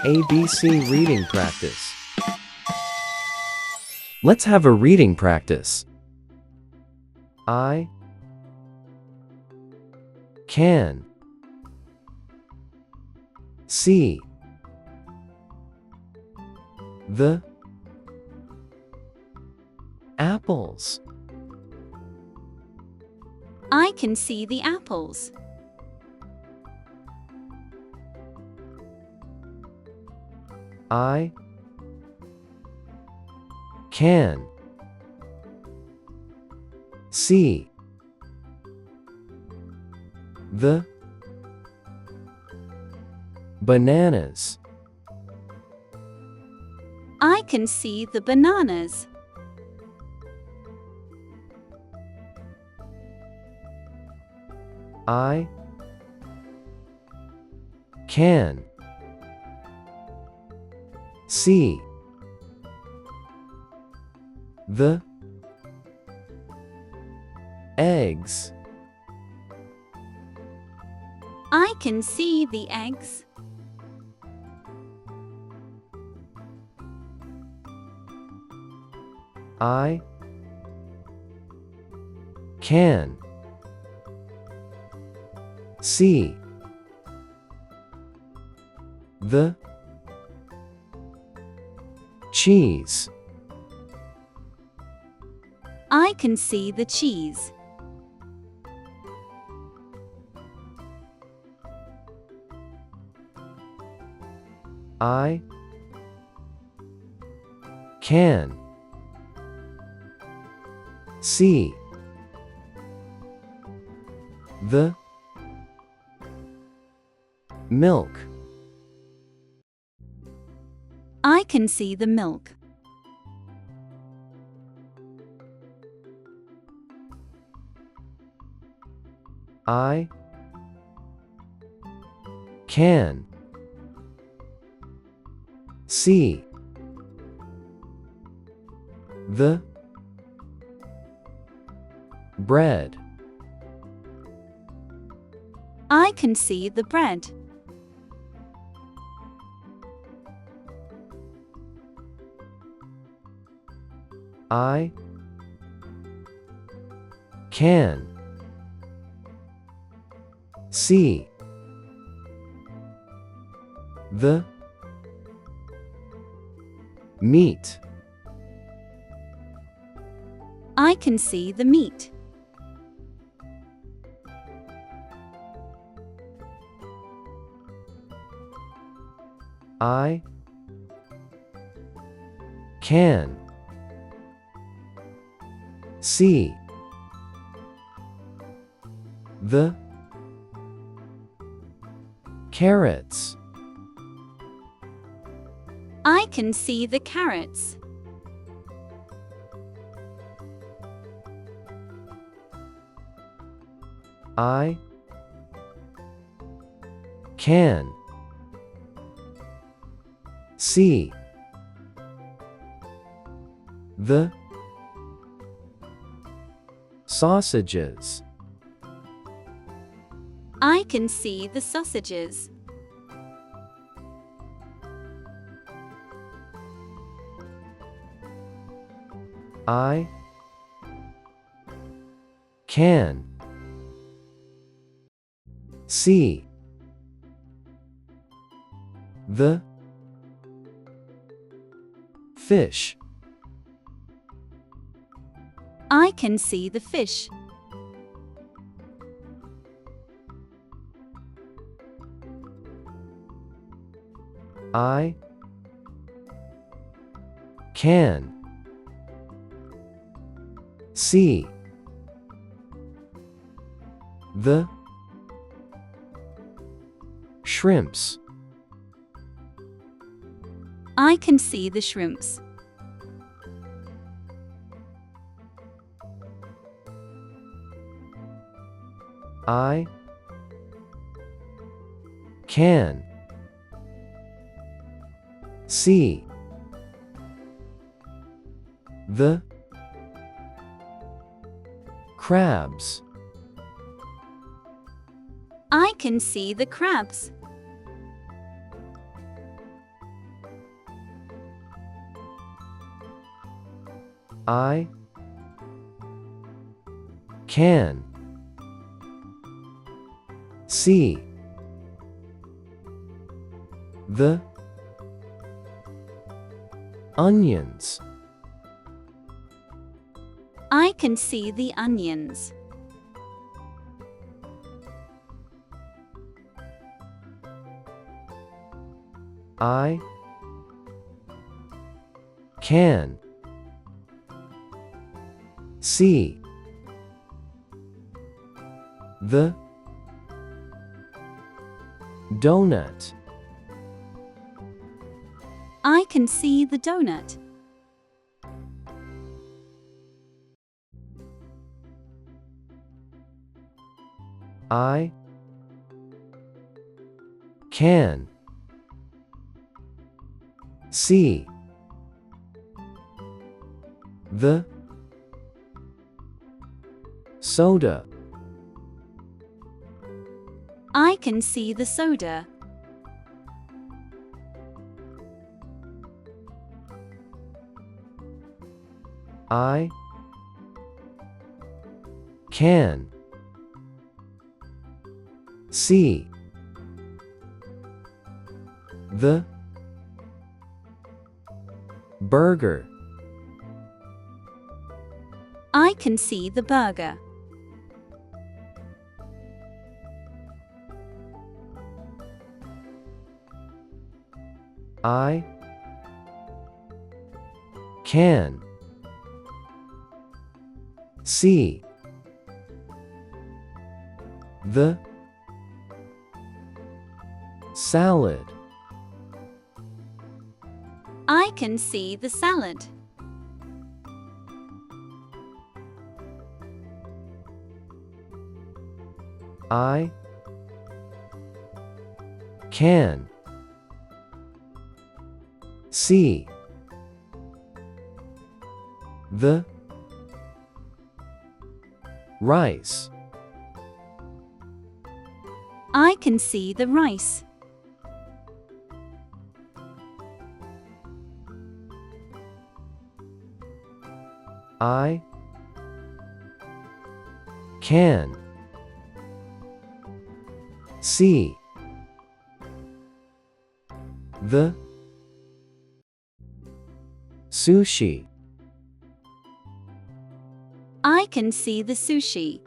ABC reading practice. Let's have a reading practice. I can see the apples. I can see the apples. I can see the bananas. I can see the bananas. I can see the eggs. I can see the eggs. I can see the cheese. I can see the cheese. I can see the milk. I can see the milk. I can see the bread. I can see the bread. I can see the meat. I can see the meat. I can see the carrots. I can see the carrots. I can see the sausages. I can see the sausages. I can see the fish. I can see the fish. I can see the shrimps. I can see the shrimps. I can see the crabs. I can see the crabs. I can see the onions. I can see the onions. I can see the donut. I can see the donut. I can see the soda. I can see the soda. I can see the burger. I can see the burger. I can see the salad. I can see the salad. I can see the rice. I can see the rice. I can see the sushi. I can see the sushi.